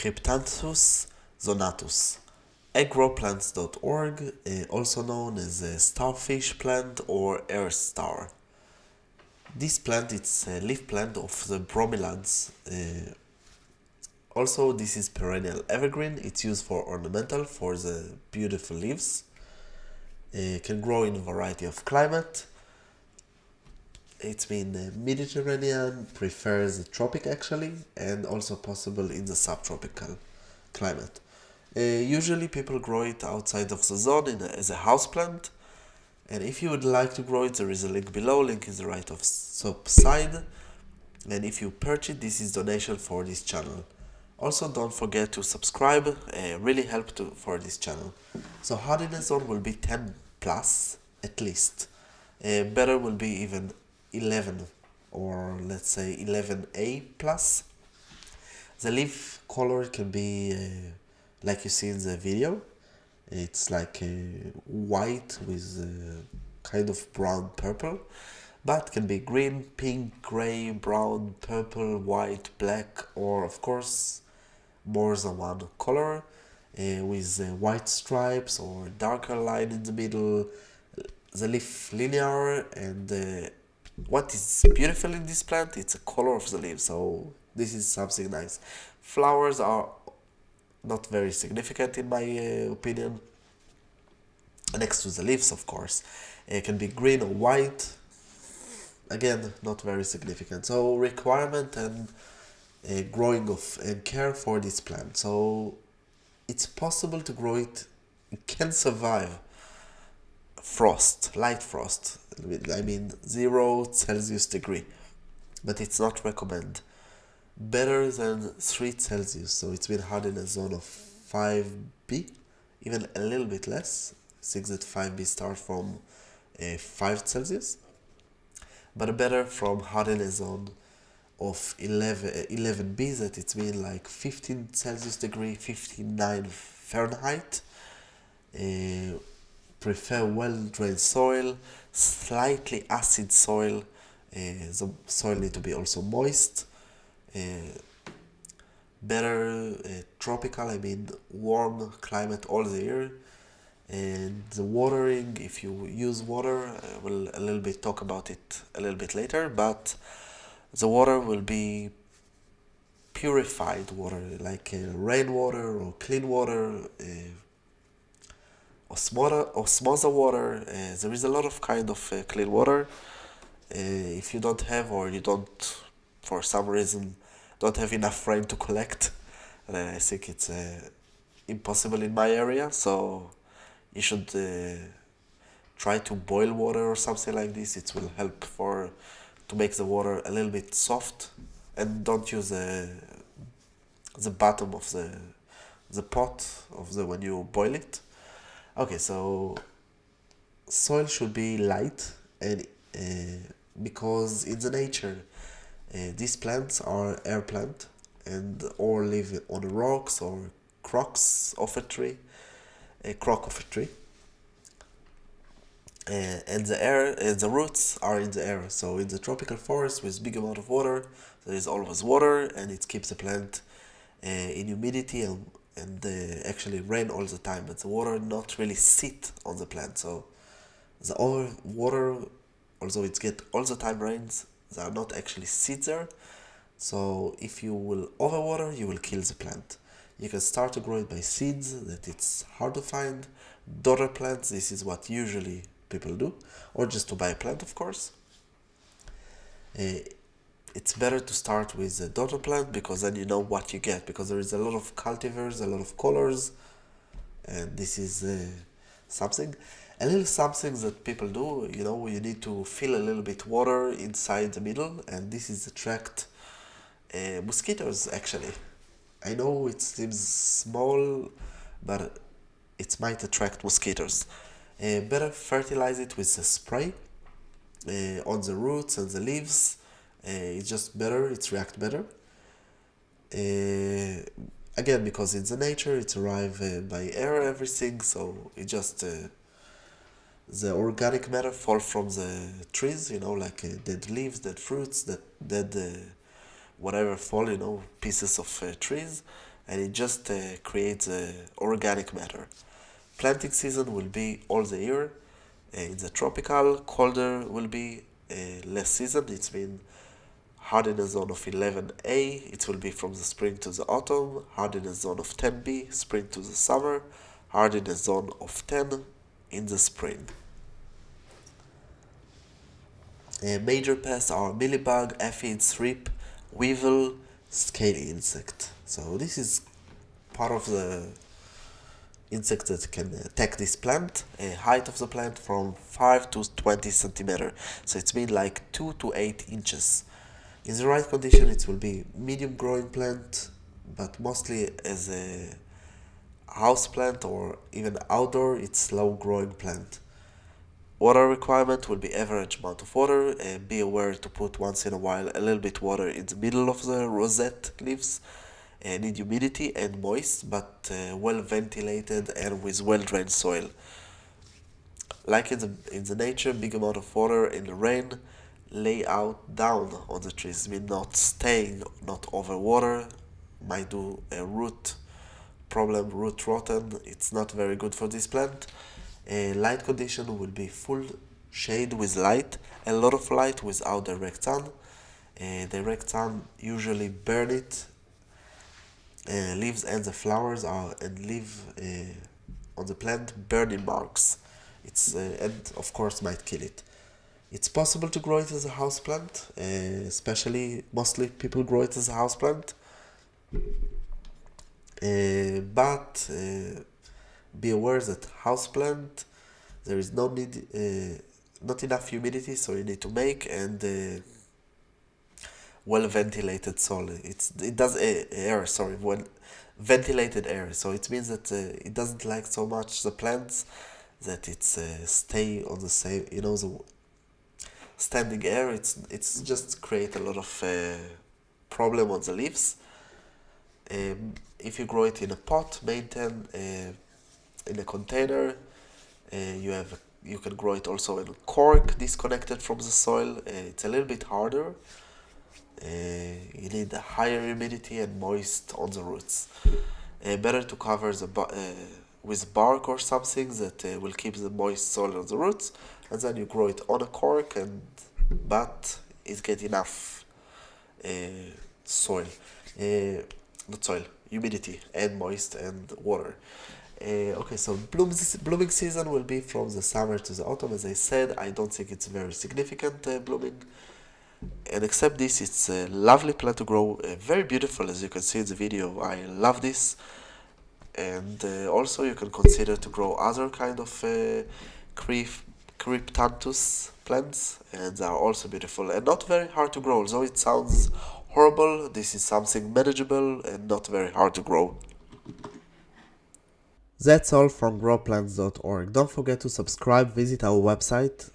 Cryptanthus zonatus. Agroplants.org, also known as Starfish Plant or Air Star. This plant is a leaf plant of the bromeliads. Also, this is perennial evergreen. It's used for ornamental, for the beautiful leaves. Can grow in a variety of climate. It's been Mediterranean, prefers the tropic actually, and also possible in the subtropical climate. Usually people grow it outside of the zone as a houseplant. And if you would like to grow it, there is a link below, link is the right of top side. And if you purchase, this is donation for this channel. Also, don't forget to subscribe, really help for this channel. So hardiness zone will be 10 plus at least. Better will be even 11 or let's say 11A plus. The leaf color can be like you see in the video. It's like white with kind of brown purple, but can be green, pink, gray, brown, purple, white, black, or of course more than one color with white stripes or darker line in the middle. The leaf linear, and what is beautiful in this plant, it's a color of the leaf, so this is something nice. Flowers are not very significant in my opinion, next to the leaves of course. It can be green or white, again not very significant. So requirement and growing of and care for this plant. So it's possible to grow it. It can survive frost, light frost, I mean 0 Celsius degree, but it's not recommended. Better than 3 Celsius, so it's been hard in a zone of 5B, even a little bit less. 6 that 5B start from 5 Celsius, but better from hard in a zone of 11B, that it's been like 15 Celsius degree, 59 Fahrenheit. Prefer well-drained soil, slightly acid soil. The soil need to be also moist. Better tropical, I mean warm climate all the year. And the watering, if you use water, we'll a little bit talk about it a little bit later, but the water will be purified water, like rainwater or clean water, osmosis water. There is a lot of kind of clean water. If you don't have, or you don't, for some reason, don't have enough rain to collect, I think it's impossible in my area, so you should try to boil water or something like this. It will help to make the water a little bit soft, and don't use the bottom of the pot when you boil it. Okay, so soil should be light, and because in the nature these plants are air plant and or live on rocks or crocks of a tree, a crock of a tree, and the roots are in the air. So in the tropical forest with big amount of water, there is always water, and it keeps the plant in humidity and actually rain all the time, but the water not really sit on the plant. So the over water, although it get all the time rains, they are not actually sit there. So if you will overwater, you will kill the plant. You can start to grow it by seeds, that it's hard to find. Daughter plants, this is what usually people do, or just to buy a plant, of course. It's better to start with a daughter plant, because then you know what you get, because there is a lot of cultivars, a lot of colors, and this is something. A little something that people do, you need to fill a little bit water inside the middle, and this is attract mosquitoes actually. I know it seems small, but it might attract mosquitoes. Better fertilize it with a spray on the roots and the leaves. It's just better, it reacts better. Again, because in the nature it's arrived by air, everything, so it just the organic matter fall from the trees, like dead leaves, dead fruits, dead whatever fall, pieces of trees, and it just creates organic matter. Planting season will be all the year. In the tropical, colder will be less season. It's mean hardiness zone of 11A, it will be from the spring to the autumn. Hardiness zone of 10B, spring to the summer. Hardiness zone of 10 in the spring. Major pests are mealybug, aphids, thrip, weevil, scaly insect. So this is part of the insect that can attack this plant. Height of the plant from 5 to 20 centimeter. So it's mean like 2 to 8 inches. In the right condition, it will be medium growing plant, but mostly as a house plant or even outdoor, it's low growing plant. Water requirement will be average amount of water, and be aware to put once in a while a little bit water in the middle of the rosette leaves. Need humidity and moist, but well ventilated and with well drained soil. Like in the nature, big amount of water in the rain lay out down on the trees, mean not staying, not over water, might do a root problem, root rotten. It's not very good for this plant. Light condition will be full shade with light, a lot of light without direct sun. Direct sun usually burn it. Leaves and the flowers are and leave on the plant burning marks. It's and of course might kill it. It's possible to grow it as a house plant, mostly people grow it as a house plant. But be aware that house plant there is no need, not enough humidity, so you need to make and well ventilated soil. It does air, sorry, well ventilated air. So it means that it doesn't like so much the plants that it's stay on the same, the standing air. It's just create a lot of problem on the leaves. If you grow it in a pot, maintain in a container, you can grow it also in a cork disconnected from the soil. It's a little bit harder. You need a higher humidity and moist on the roots. Better to cover with bark or something that will keep the moist soil on the roots, and then you grow it on a cork, but it get enough soil, not soil, humidity and moist and water. Okay, so blooming season will be from the summer to the autumn. As I said, I don't think it's very significant blooming. And except this, it's a lovely plant to grow, very beautiful as you can see in the video. I love this. And also you can consider to grow other kind of Cryptanthus plants, and they are also beautiful and not very hard to grow. Although it sounds horrible, this is something manageable and not very hard to grow. That's all from growplants.org. Don't forget to subscribe, visit our website,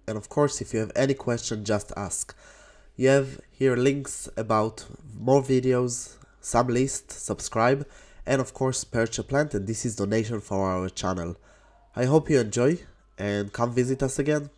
and of course if you have any question, just ask. You have here links about more videos, some lists, subscribe, and of course purchase a plant, and this is donation for our channel. I hope you enjoy and come visit us again.